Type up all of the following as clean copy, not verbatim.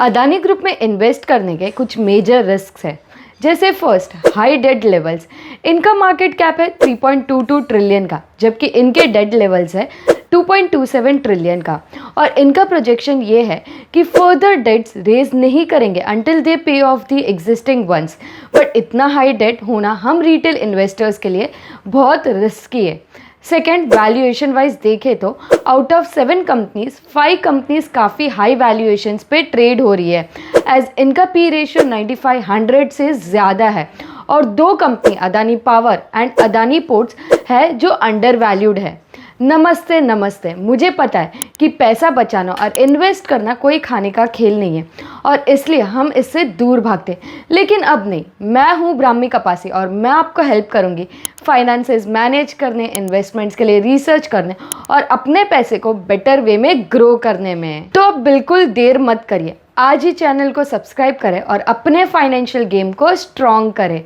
Adani group में invest करने के कुछ मेजर रिस्क हैं, जैसे फर्स्ट हाई डेट लेवल्स। इनका मार्केट कैप है 3.22 ट्रिलियन का, जबकि इनके डेट लेवल्स है 2.27 ट्रिलियन का। और इनका प्रोजेक्शन ये है कि फर्दर डेट्स रेज नहीं करेंगे until they pay off the existing ones. But इतना हाई डेट होना हम रिटेल इन्वेस्टर्स के लिए बहुत रिस्की है। सेकेंड, वैल्यूएशन वाइज देखें तो आउट ऑफ 7 कंपनीज 5 कंपनीज काफ़ी हाई वैल्यूएशंस पे ट्रेड हो रही है, एज इनका पी रेशियो 9500 से ज़्यादा है। और 2 company Adani power and Adani ports है जो अंडर वैल्यूड है। नमस्ते नमस्ते, मुझे पता है कि पैसा बचाना और इन्वेस्ट करना कोई खाने का खेल नहीं है और इसलिए हम इससे दूर भागते, लेकिन अब नहीं। मैं हूँ ब्राह्मी कपासी और मैं आपको हेल्प करूँगी फाइनेंसेस मैनेज करने, इन्वेस्टमेंट्स के लिए रिसर्च करने और अपने पैसे को बेटर वे में ग्रो करने में। तो अब बिल्कुल देर मत करिए, आज ही चैनल को सब्सक्राइब करें और अपने फाइनेंशियल गेम को स्ट्रॉन्ग करें।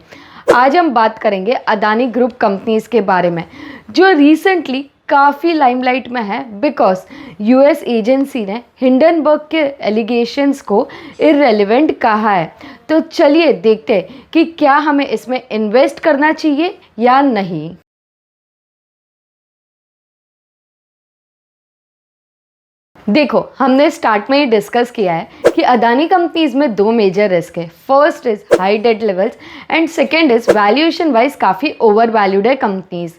आज हम बात करेंगे अदानी ग्रुप कंपनीज के बारे में, जो रिसेंटली काफ़ी लाइमलाइट में है बिकॉज यूएस एजेंसी ने हिंडनबर्ग के एलिगेशंस को इररेलेवेंट कहा है। तो चलिए देखते हैं कि क्या हमें इसमें इन्वेस्ट करना चाहिए या नहीं। देखो, हमने स्टार्ट में ही डिस्कस किया है कि अदानी कंपनीज में 2 मेजर रिस्क है। First is high debt levels and second is valuation wise काफ़ी ओवर वैल्यूड है कंपनीज।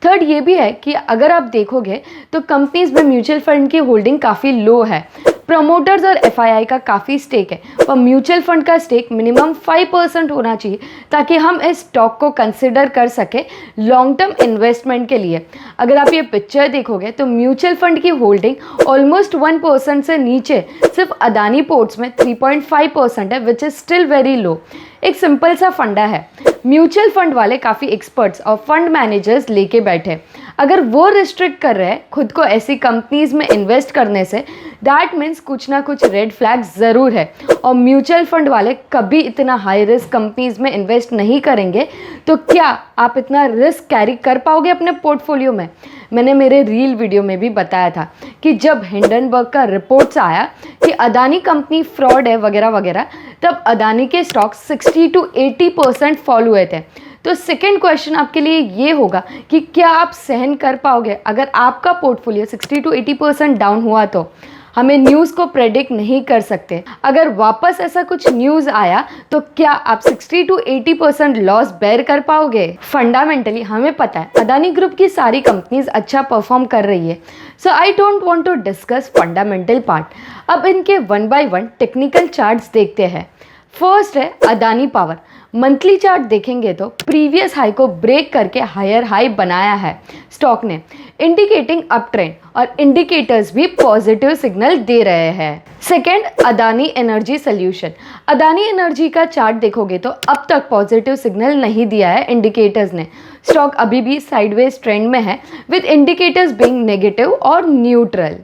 थर्ड ये भी है कि अगर आप देखोगे तो कंपनीज में म्यूचुअल फंड की होल्डिंग काफ़ी लो है। प्रमोटर्स और एफआईआई का काफ़ी स्टेक है, पर म्यूचुअल फंड का स्टेक मिनिमम 5% होना चाहिए ताकि हम इस स्टॉक को कंसिडर कर सके लॉन्ग टर्म इन्वेस्टमेंट के लिए। अगर आप ये पिक्चर देखोगे तो म्यूचुअल फंड की होल्डिंग ऑलमोस्ट 1% से नीचे सिर्फ अदानी पोर्ट्स में 3.5% है, which is still very low. एक सिंपल सा फंडा है, म्यूचुअल फंड वाले काफ़ी एक्सपर्ट्स और फंड मैनेजर्स लेके बैठे, अगर वो रिस्ट्रिक्ट कर रहे हैं खुद को ऐसी कंपनीज में इन्वेस्ट करने से, दैट मीन्स कुछ ना कुछ रेड फ्लैग ज़रूर है। और म्यूचुअल फंड वाले कभी इतना हाई रिस्क कंपनीज में इन्वेस्ट नहीं करेंगे, तो क्या आप इतना रिस्क कैरी कर पाओगे अपने पोर्टफोलियो में? मैंने मेरे रील वीडियो में भी बताया था कि जब हिंडनबर्ग का रिपोर्ट्स आया कि अदानी कंपनी फ्रॉड है वगैरह वगैरह, तब अदानी के स्टॉक 60 to 80% फॉल हुए थे। तो सेकेंड क्वेश्चन आपके लिए ये होगा कि क्या आप सहन कर पाओगे अगर आपका पोर्टफोलियो 60 to 80% डाउन हुआ? तो हमें न्यूज़ को प्रेडिक्ट नहीं कर सकते, अगर वापस ऐसा कुछ न्यूज़ आया तो क्या आप 60 to 80% लॉस बेयर कर पाओगे? फंडामेंटली हमें पता है अदानी ग्रुप की सारी कंपनीज अच्छा परफॉर्म कर रही है, so I don't want to discuss fundamental part. अब इनके 1 by 1 टेक्निकल चार्ट्स देखते हैं। फर्स्ट है अदानी पावर। मंथली चार्ट देखेंगे तो प्रीवियस हाई को ब्रेक करके हायर हाई बनाया है स्टॉक ने, इंडिकेटिंग अप ट्रेंड, और इंडिकेटर्स भी पॉजिटिव सिग्नल दे रहे हैं। Second, Adani energy solution. Adani energy का चार्ट देखोगे तो अब तक पॉजिटिव सिग्नल नहीं दिया है इंडिकेटर्स ने। स्टॉक अभी भी साइडवेज ट्रेंड में है विद इंडिकेटर्स बीइंग नेगेटिव और neutral.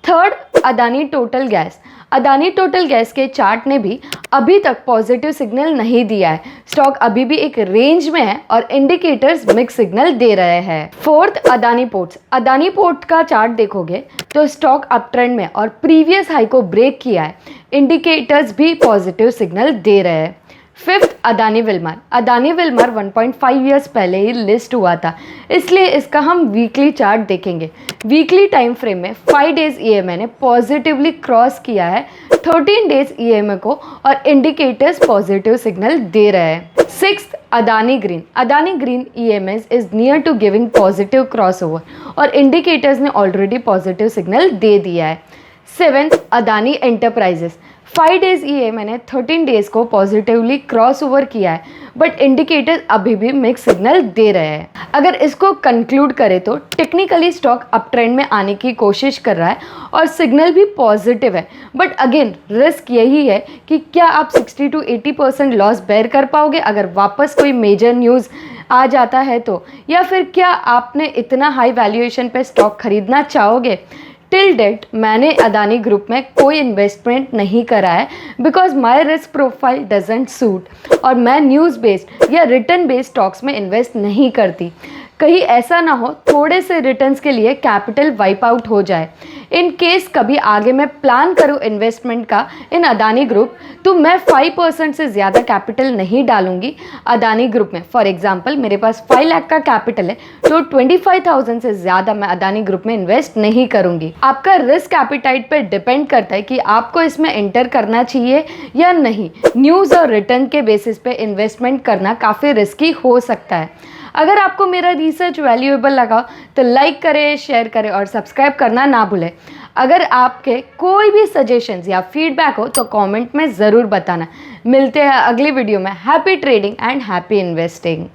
Third, Adani total gas. Adani total gas के चार्ट ने भी अभी तक पॉजिटिव सिग्नल नहीं दिया है, स्टॉक अभी भी एक रेंज में है और इंडिकेटर्स मिक्स सिग्नल दे रहे हैं। Fourth, Adani ports. Adani port का चार्ट देखोगे तो स्टॉक अप ट्रेंड में और प्रीवियस हाई को ब्रेक किया है, इंडिकेटर्स भी पॉजिटिव सिग्नल दे रहे हैं। Fifth, Adani Wilmer. Adani Wilmer 1.5 years पहले ही लिस्ट हुआ था, इसलिए इसका हम वीकली चार्ट देखेंगे। वीकली टाइम फ्रेम में 5 डेज ईएमए ने पॉजिटिवली क्रॉस किया है 13 डेज ईएमए को और इंडिकेटर्स पॉजिटिव सिग्नल दे रहे हैं। Sixth, Adani Green. Adani Green EMS is near to giving positive crossover और इंडिकेटर्स ने ऑलरेडी पॉजिटिव सिग्नल दे दिया है। Seventh, Adani Enterprises. 5 days EMA ने 13 डेज को पॉजिटिवली क्रॉस ओवर किया है, बट इंडिकेटर अभी भी मिक्स सिग्नल दे रहे हैं। अगर इसको कंक्लूड करें तो टेक्निकली स्टॉक अप ट्रेंड में आने की कोशिश कर रहा है और सिग्नल भी पॉजिटिव है, बट अगेन रिस्क यही है कि क्या आप 60 to 80% लॉस बेयर कर पाओगे अगर वापस कोई मेजर न्यूज़ आ जाता है तो, या फिर क्या आपने इतना हाई वैल्यूएशन पे स्टॉक खरीदना चाहोगे? टिल डेट मैंने अदानी ग्रुप में कोई इन्वेस्टमेंट नहीं करा है because my risk profile doesn't suit, और मैं न्यूज़ बेस्ड या रिटर्न बेस्ड स्टॉक्स में इन्वेस्ट नहीं करती। कहीं ऐसा ना हो थोड़े से रिटर्न्स के लिए कैपिटल वाइप आउट हो जाए। इन केस कभी आगे मैं प्लान करूं इन्वेस्टमेंट का इन अदानी ग्रुप, तो मैं 5% से ज़्यादा कैपिटल नहीं डालूंगी अदानी ग्रुप में। फॉर एग्जांपल मेरे पास 5 लाख का कैपिटल है, तो 25,000 से ज़्यादा मैं अदानी ग्रुप में इन्वेस्ट नहीं करूंगी। आपका रिस्क एपिटाइट पर डिपेंड करता है कि आपको इसमें एंटर करना चाहिए या नहीं। न्यूज़ और रिटर्न के बेसिस पे इन्वेस्टमेंट करना काफ़ी रिस्की हो सकता है। अगर आपको मेरा रिसर्च वैल्यूएबल लगा तो लाइक करें, शेयर करें और सब्सक्राइब करना ना भूलें। अगर आपके कोई भी सजेशंस या फीडबैक हो तो कमेंट में ज़रूर बताना। मिलते हैं अगली वीडियो में। Happy trading and happy investing.